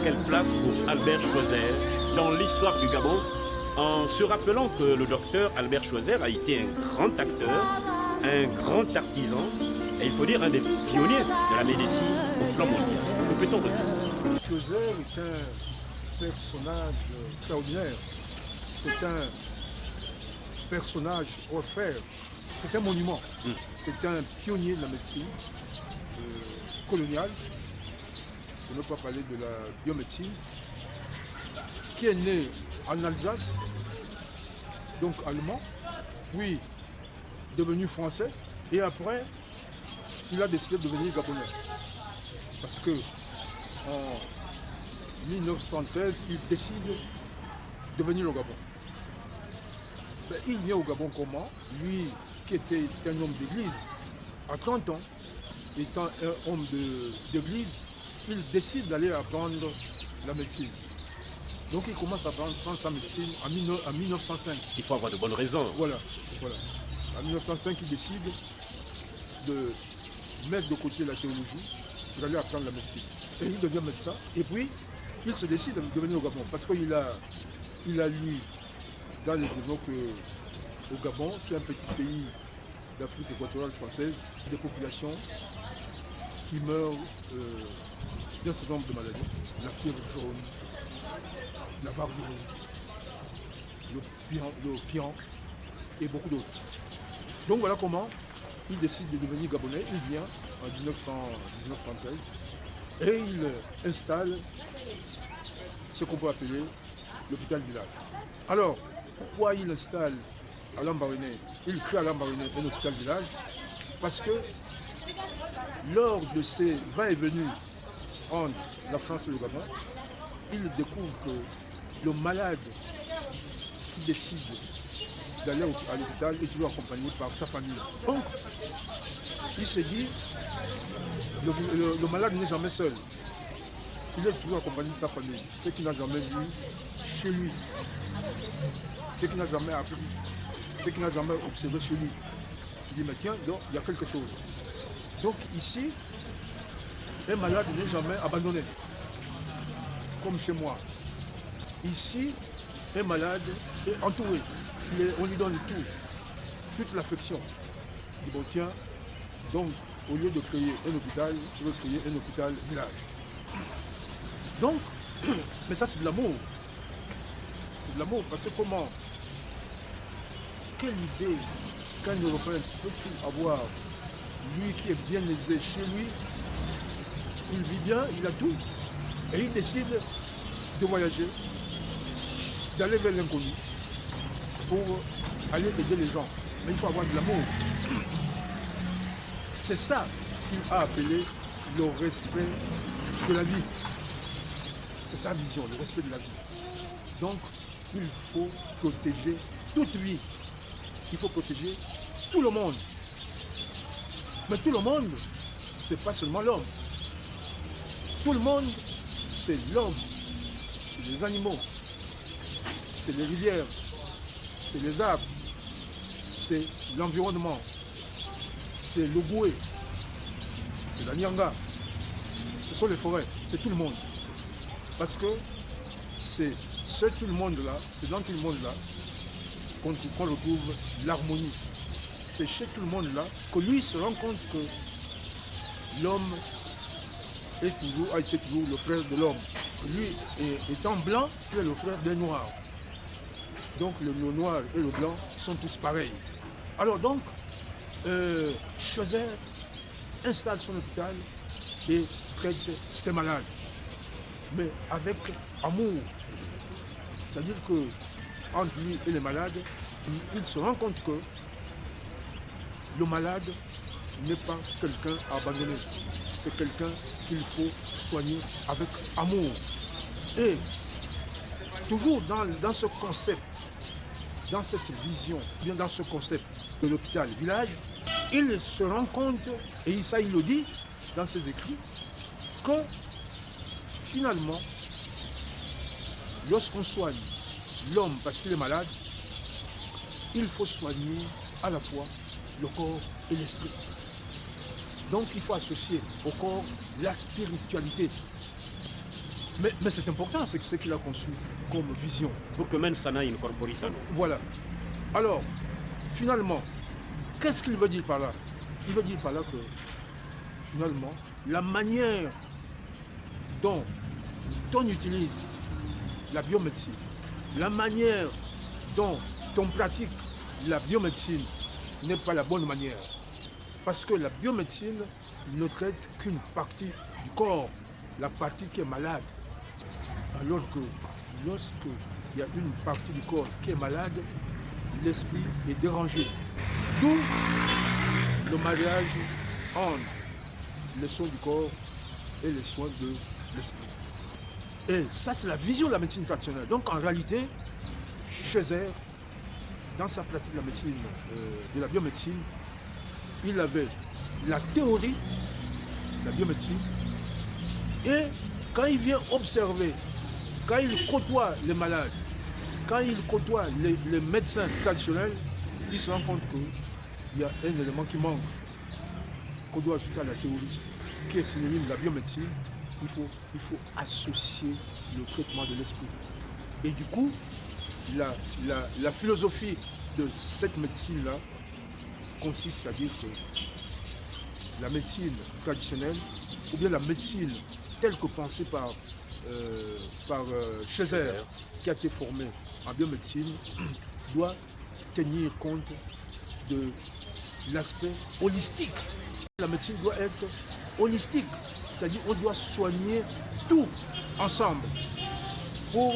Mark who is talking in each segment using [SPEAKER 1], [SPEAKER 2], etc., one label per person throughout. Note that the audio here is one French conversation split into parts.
[SPEAKER 1] quelle place pour Albert Schweitzer dans l'histoire du Gabon, en se rappelant que le docteur Albert Schweitzer a été un grand acteur, un grand artisan, et il faut dire un des pionniers de la médecine au plan mondial. Que peut-on redire?
[SPEAKER 2] Schweitzer est un personnage extraordinaire. C'est un personnage hors pair. C'est un monument. C'est un pionnier de la médecine coloniale, pour ne pas parler de la biomédecine, qui est né en Alsace, donc allemand, puis devenu français, et après, il a décidé de devenir gabonais. Parce que en 1913, il décide de venir au Gabon. Ben, il vient au Gabon comment? Lui, qui était un homme d'église, à 30 ans, étant un homme d'église, il décide d'aller apprendre la médecine. Donc il commence à apprendre sa médecine en 1905.
[SPEAKER 1] Il faut avoir de bonnes raisons.
[SPEAKER 2] Voilà. En 1905, il décide de mettre de côté la théologie pour aller apprendre la médecine. Et il devient médecin. Et puis, il se décide de venir au Gabon parce qu'il a lu dans les journaux qu'au Gabon, c'est un petit pays d'Afrique équatoriale française, des populations qui meurent d'un certain nombre de maladies. La fièvre jaune, la variole, le pian et beaucoup d'autres. Donc voilà comment il décide de devenir gabonais. Il vient en 1913 et il installe ce qu'on peut appeler l'hôpital village. Alors, pourquoi il installe à Lambaréné, il crée à Lambaréné un hôpital village? Parce que lors de ses va et venus entre la France et le Gabon, il découvre que le malade qui décide d'aller à l'hôpital est toujours accompagné par sa famille. Donc, il se dit, le malade n'est jamais seul. Il est toujours accompagné de sa famille. Ce qu'il n'a jamais vu chez lui. Ce qu'il n'a jamais appris. Ce qu'il n'a jamais observé chez lui. Il dit, mais tiens, donc, il y a quelque chose. Donc ici, un malade n'est jamais abandonné. Comme chez moi. Ici, un malade est entouré. On lui donne tout, toute l'affection. Il dit, bon tiens, donc au lieu de créer un hôpital, je veux créer un hôpital village. Donc, mais ça c'est de l'amour. C'est de l'amour, parce que comment? Quelle idée qu'un Européen peut avoir, lui qui est bien aisé chez lui, il vit bien, il a tout, et il décide de voyager, d'aller vers l'inconnu, pour aller aider les gens. Mais il faut avoir de l'amour. C'est ça qu'il a appelé le respect de la vie. C'est sa vision, le respect de la vie. Donc, il faut protéger toute vie. Il faut protéger tout le monde. Mais tout le monde, c'est pas seulement l'homme. Tout le monde, c'est l'homme, c'est les animaux, c'est les rivières, c'est les arbres, c'est l'environnement, c'est le boué, c'est la nyanga, ce sont les forêts, c'est tout le monde. Parce que c'est tout le monde-là, c'est dans tout le monde-là qu'on retrouve l'harmonie. C'est chez tout le monde-là que lui se rend compte que l'homme a été toujours le frère de l'homme. Lui, étant blanc, il est le frère des noirs. Donc le noir et le blanc sont tous pareils. Alors donc, Schweitzer installe son hôpital et traite ses malades. Mais avec amour. C'est-à-dire que entre lui et les malades, il se rend compte que le malade n'est pas quelqu'un à abandonner. C'est quelqu'un qu'il faut soigner avec amour. Et toujours dans ce concept, dans cette vision, bien dans ce concept de l'hôpital village, il se rend compte, et ça il le dit dans ses écrits, que finalement, lorsqu'on soigne l'homme parce qu'il est malade, il faut soigner à la fois le corps et l'esprit. Donc il faut associer au corps la spiritualité. Mais c'est important, c'est ce qu'il a conçu comme vision.
[SPEAKER 1] Pour que Mensana incorpore ça.
[SPEAKER 2] Voilà. Alors, finalement, qu'est-ce qu'il veut dire par là? Il veut dire par là que, finalement, la manière dont on utilise la biomédecine, la manière dont on pratique la biomédecine n'est pas la bonne manière. Parce que la biomédecine ne traite qu'une partie du corps, la partie qui est malade. Alors que lorsqu'il y a une partie du corps qui est malade, l'esprit est dérangé. D'où le mariage entre les soins du corps et les soins de l'esprit. Et ça, c'est la vision de la médecine traditionnelle. Donc en réalité, Chézère, dans sa pratique de la médecine, de la biomédecine, il avait la théorie de la biomédecine et quand il vient observer, quand il côtoie les malades, quand il côtoie les médecins traditionnels, il se rend compte qu'il y a un élément qui manque, qu'on doit ajouter à la théorie, qui est synonyme de la biomédecine. Il faut associer le traitement de l'esprit. Et du coup, la philosophie de cette médecine-là consiste à dire que la médecine traditionnelle, ou bien la médecine telle que pensée par Chézère, qui a été formé en biomédecine, doit tenir compte de l'aspect holistique. La médecine doit être holistique, c'est-à-dire qu'on doit soigner tout ensemble pour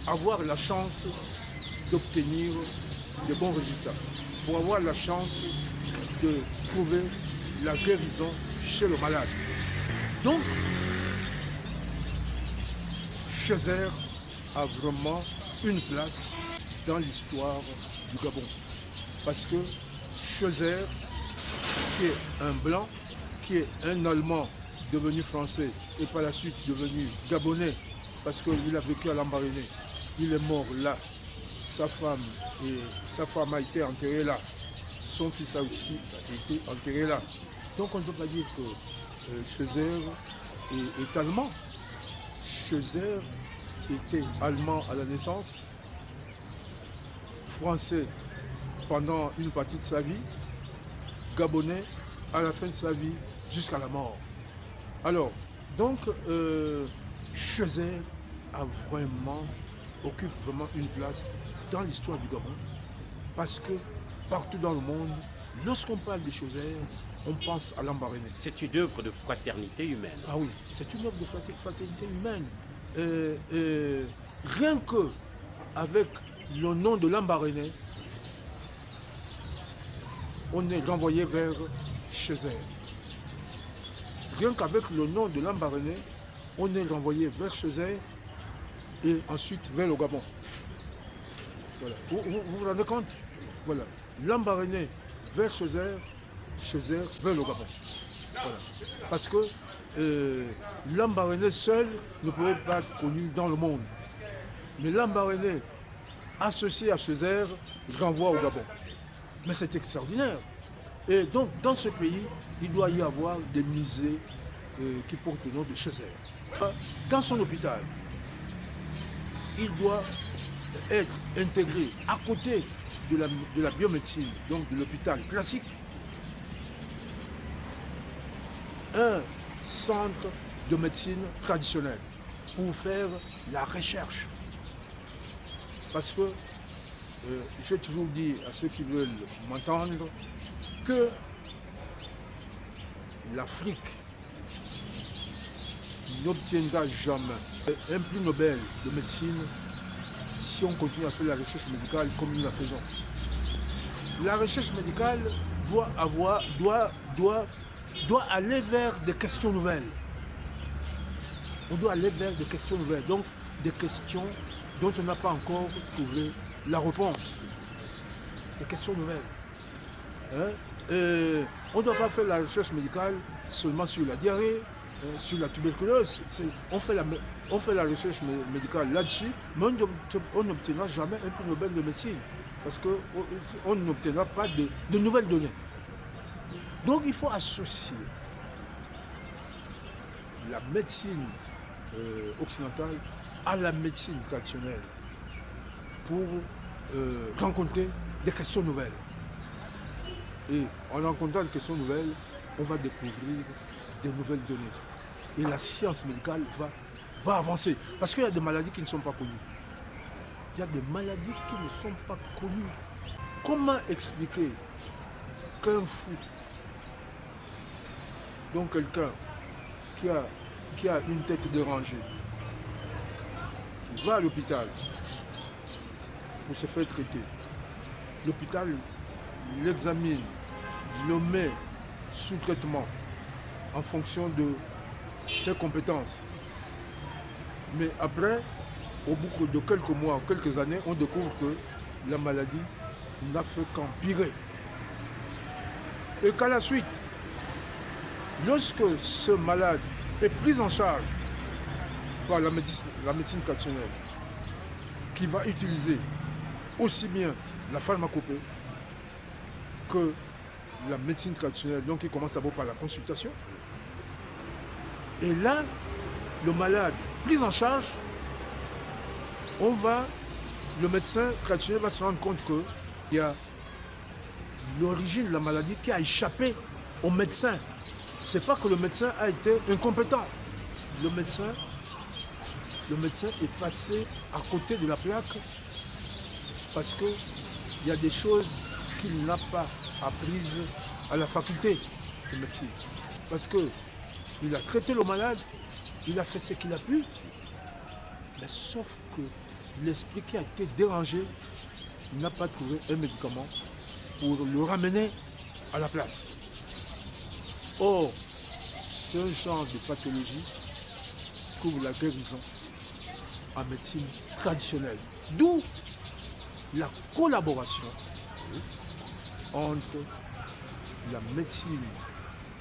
[SPEAKER 2] avoir la chance d'obtenir de bons résultats, pour avoir la chance de trouver la guérison chez le malade. Donc, Chézère a vraiment une place dans l'histoire du Gabon. Parce que Chézère, qui est un blanc, qui est un Allemand devenu français et par la suite devenu Gabonais, parce qu'il a vécu à Lambaréné, il est mort là, sa femme a été enterrée là, son fils a aussi été enterré là. Donc on ne peut pas dire que Chézère est allemand. Chézère était allemand à la naissance, français pendant une partie de sa vie, gabonais à la fin de sa vie jusqu'à la mort. Alors, donc, Chézère occupe vraiment une place dans l'histoire du Gabon, parce que partout dans le monde, lorsqu'on parle de Chézère, on pense à Lambaréné.
[SPEAKER 1] C'est une œuvre de fraternité humaine.
[SPEAKER 2] Ah oui, c'est une œuvre de fraternité humaine. Rien que avec le nom de Lambaréné, on est renvoyé vers Chézère. Rien qu'avec le nom de Lambaréné, on est renvoyé vers Chézère et ensuite vers le Gabon. Voilà. Vous vous rendez compte? Voilà. Lambaréné vers Chézère, Chézère vers le Gabon. Voilà. Parce que Lambaréné seul ne pouvait pas être connu dans le monde. Mais Lambaréné associé à Chézère renvoie au Gabon. Mais c'est extraordinaire. Et donc, dans ce pays, il doit y avoir des musées qui portent le nom de Chézère. Dans son hôpital, il doit être intégré à côté de la biomédecine, donc de l'hôpital classique, un centre de médecine traditionnelle pour faire la recherche. Parce que j'ai toujours dit à ceux qui veulent m'entendre que l'Afrique n'obtiendra jamais un prix Nobel de médecine si on continue à faire la recherche médicale comme nous la faisons. La recherche médicale doit aller vers des questions nouvelles. On doit aller vers des questions nouvelles, donc des questions dont on n'a pas encore trouvé la réponse. Des questions nouvelles. On ne doit pas faire la recherche médicale seulement sur la diarrhée, sur la tuberculose. On fait la recherche médicale là-dessus, mais on n'obtiendra jamais un prix Nobel de médecine, parce qu'on n'obtiendra pas de nouvelles données. Donc il faut associer la médecine occidentale à la médecine traditionnelle pour rencontrer des questions nouvelles. Et en rencontrant des questions nouvelles, on va découvrir des nouvelles données. Et la science médicale va avancer. Parce qu'il y a des maladies qui ne sont pas connues. Il y a des maladies qui ne sont pas connues. Comment expliquer qu'un fou, donc quelqu'un qui a une tête dérangée, qui va à l'hôpital pour se faire traiter, l'hôpital l'examine, le met sous traitement en fonction de ses compétences. Mais après, au bout de quelques mois, quelques années, on découvre que la maladie n'a fait qu'empirer. Et qu'à la suite, lorsque ce malade est pris en charge par la médecine traditionnelle, qui va utiliser aussi bien la pharmacopée que la médecine traditionnelle, donc il commence d'abord par la consultation. Et là, le malade pris en charge, le médecin traditionnel va se rendre compte qu'il y a l'origine de la maladie qui a échappé au médecin. C'est pas que le médecin a été incompétent. Le médecin est passé à côté de la plaque parce qu'il y a des choses qu'il n'a pas apprises à la faculté de médecine. Parce qu'il a traité le malade, il a fait ce qu'il a pu, mais sauf que l'esprit qui a été dérangé n'a pas trouvé un médicament pour le ramener à la place. Or, ce genre de pathologie trouve la guérison en médecine traditionnelle. D'où la collaboration entre la médecine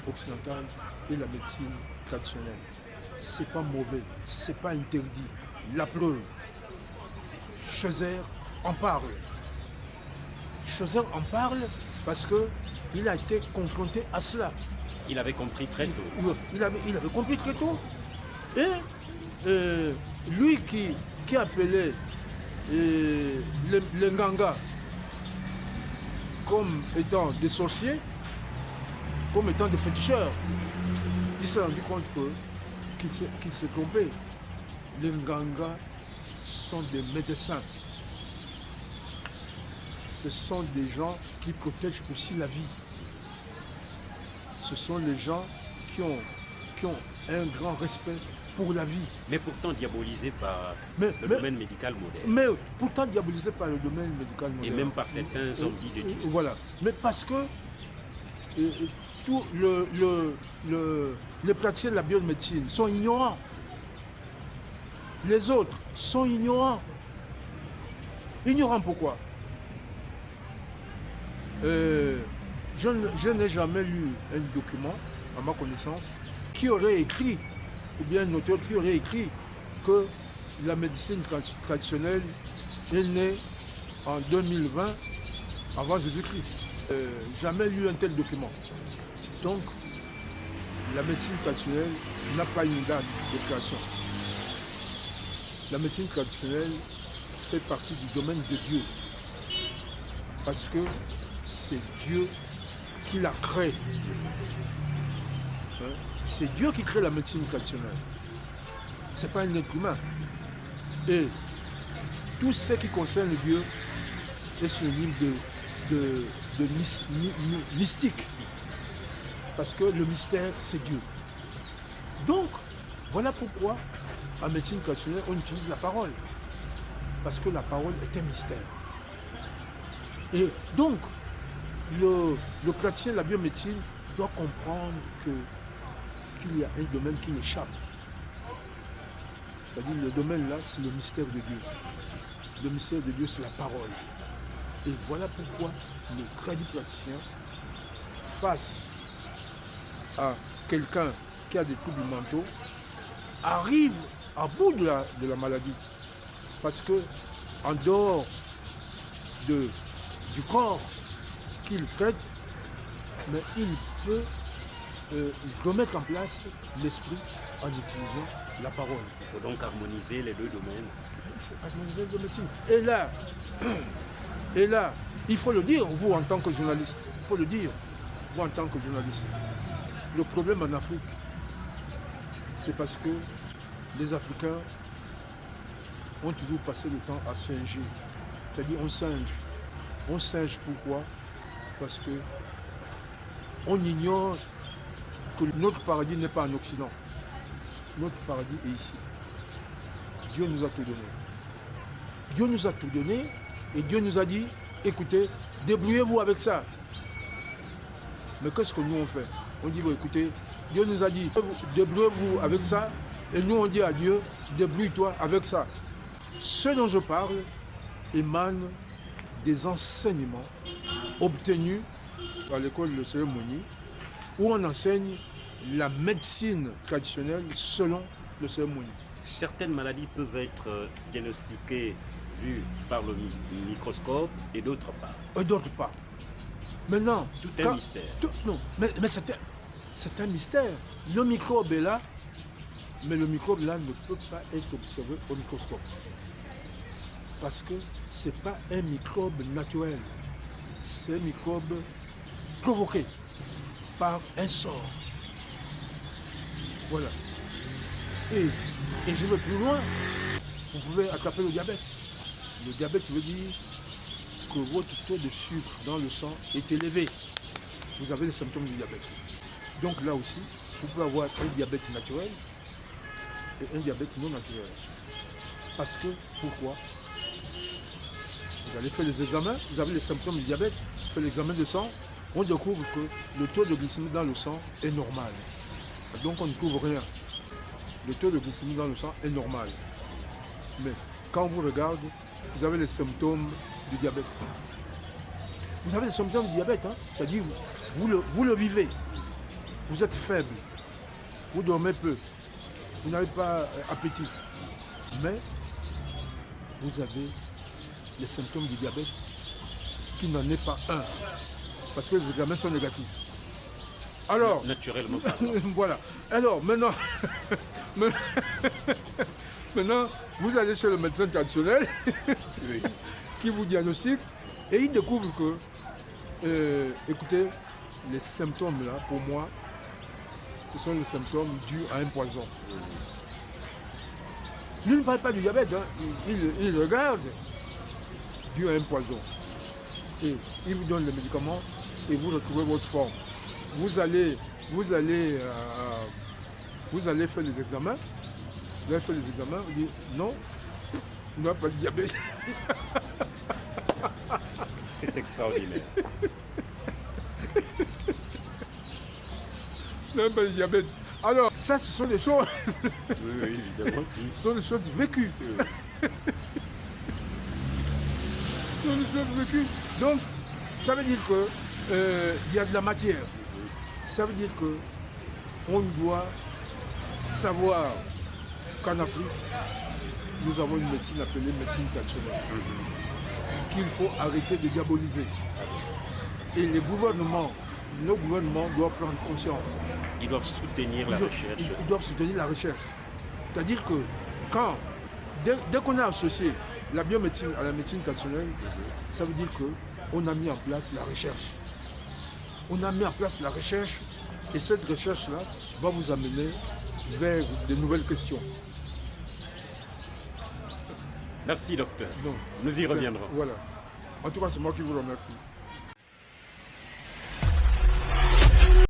[SPEAKER 2] occidentale et la médecine traditionnelle. C'est pas mauvais, c'est pas interdit. La preuve, Scheuer en parle. Scheuer en parle parce qu'il a été confronté à cela.
[SPEAKER 1] Il avait compris très tôt.
[SPEAKER 2] Il avait compris très tôt. Et lui qui appelait les Nganga comme étant des sorciers, comme étant des féticheurs, il s'est rendu compte qu'il s'est trompé. Les Nganga sont des médecins. Ce sont des gens qui protègent aussi la vie. Ce sont les gens qui ont un grand respect pour la vie.
[SPEAKER 1] Mais pourtant diabolisés par le domaine médical moderne.
[SPEAKER 2] Mais pourtant diabolisés par le domaine médical moderne.
[SPEAKER 1] Et même par certains hommes dits de Dieu.
[SPEAKER 2] Voilà. Mais parce que tout les praticiens de la biomédecine sont ignorants. Les autres sont ignorants. Ignorants pourquoi? Je n'ai jamais lu un document, à ma connaissance, qui aurait écrit, ou bien un auteur qui aurait écrit que la médecine traditionnelle est née en 2020 avant Jésus-Christ. Jamais lu un tel document. Donc, la médecine traditionnelle n'a pas une date de création. La médecine traditionnelle fait partie du domaine de Dieu. Parce que c'est Dieu qui la crée. C'est Dieu qui crée la médecine traditionnelle. Ce n'est pas un être humain. Et tout ce qui concerne Dieu est synonyme de mystique. Parce que le mystère, c'est Dieu. Donc, voilà pourquoi, en médecine traditionnelle, on utilise la parole. Parce que la parole est un mystère. Et donc, le praticien de la biomédecine doit comprendre qu'il y a un domaine qui échappe. C'est-à-dire le domaine là, c'est le mystère de Dieu. Le mystère de Dieu, c'est la parole. Et voilà pourquoi le praticien, face à quelqu'un qui a des troubles mentaux, arrive à bout de la maladie. Parce que en dehors du corps qu'il traite, mais il peut remettre en place l'esprit en utilisant la parole.
[SPEAKER 1] Il faut donc harmoniser les deux domaines.
[SPEAKER 2] Il faut harmoniser le médecine. Et là, il faut le dire, vous en tant que journaliste, il faut le dire, vous en tant que journaliste. Le problème en Afrique, c'est parce que les Africains ont toujours passé le temps à singer. C'est-à-dire on singe. On singe pourquoi? Parce que on ignore que notre paradis n'est pas en Occident. Notre paradis est ici. Dieu nous a tout donné. Dieu nous a tout donné et Dieu nous a dit, écoutez, débrouillez-vous avec ça. Mais qu'est-ce que nous on fait? On dit, bon, écoutez, Dieu nous a dit, débrouillez-vous avec ça. Et nous on dit à Dieu, débrouille-toi avec ça. Ce dont je parle émane des enseignements obtenus à l'école de cérémonie où on enseigne la médecine traditionnelle selon le cérémonie.
[SPEAKER 1] Certaines maladies peuvent être diagnostiquées vues par le microscope et d'autres pas.
[SPEAKER 2] Et d'autres pas. Maintenant,
[SPEAKER 1] Tout est un mystère.
[SPEAKER 2] Non, mais c'est un mystère. Le microbe est là, mais le microbe là ne peut pas être observé au microscope. Parce que ce n'est pas un microbe naturel. C'est un microbe provoqué par un sort. Voilà. Et je vais plus loin. Vous pouvez attraper le diabète. Le diabète veut dire que votre taux de sucre dans le sang est élevé. Vous avez les symptômes du diabète. Donc là aussi, vous pouvez avoir un diabète naturel et un diabète non naturel. Parce que, pourquoi? Vous allez faire les examens, vous avez les symptômes du diabète, vous faites l'examen de sang, on découvre que le taux de glycémie dans le sang est normal. Donc on ne trouve rien. Le taux de glycémie dans le sang est normal. Mais quand on vous regarde, vous avez les symptômes du diabète. Vous avez les symptômes du diabète, hein? C'est-à-dire vous le vivez. Vous êtes faible, vous dormez peu, vous n'avez pas appétit. Mais vous avez les symptômes du diabète qui n'en est pas un. Parce que les examens sont négatifs. Alors,
[SPEAKER 1] Naturellement.
[SPEAKER 2] voilà. Alors, maintenant, maintenant, vous allez chez le médecin traditionnel qui vous diagnostique et il découvre que, écoutez, les symptômes là, pour moi, ce sont les symptômes dus à un poison. Lui ne parle pas du diabète, hein. Il regarde dû à un poison. Et il vous donne le médicament et vous retrouvez votre forme. Vous allez faire les examens. Vous allez faire les examens, vous dites non, vous n'avez pas de diabète.
[SPEAKER 1] C'est extraordinaire.
[SPEAKER 2] Vous n'avez pas de diabète. Alors, ça, ce sont des choses.
[SPEAKER 1] Oui, évidemment.
[SPEAKER 2] Ce sont des choses vécues. Ce sont des choses vécues. Donc, ça veut dire qu'il y a de la matière. Ça veut dire qu'on doit savoir qu'en Afrique, nous avons une médecine appelée médecine traditionnelle. Qu'il faut arrêter de diaboliser. Et les gouvernements, nos gouvernements doivent prendre conscience.
[SPEAKER 1] Ils doivent soutenir la recherche.
[SPEAKER 2] Ils doivent soutenir la recherche. C'est-à-dire que dès qu'on a associé la biomédecine à la médecine traditionnelle, ça veut dire qu'on a mis en place la recherche. On a mis en place la recherche et cette recherche-là va vous amener vers de nouvelles questions.
[SPEAKER 1] Merci, docteur.
[SPEAKER 2] Donc,
[SPEAKER 1] Nous y reviendrons.
[SPEAKER 2] Voilà. En tout cas, c'est moi qui vous remercie.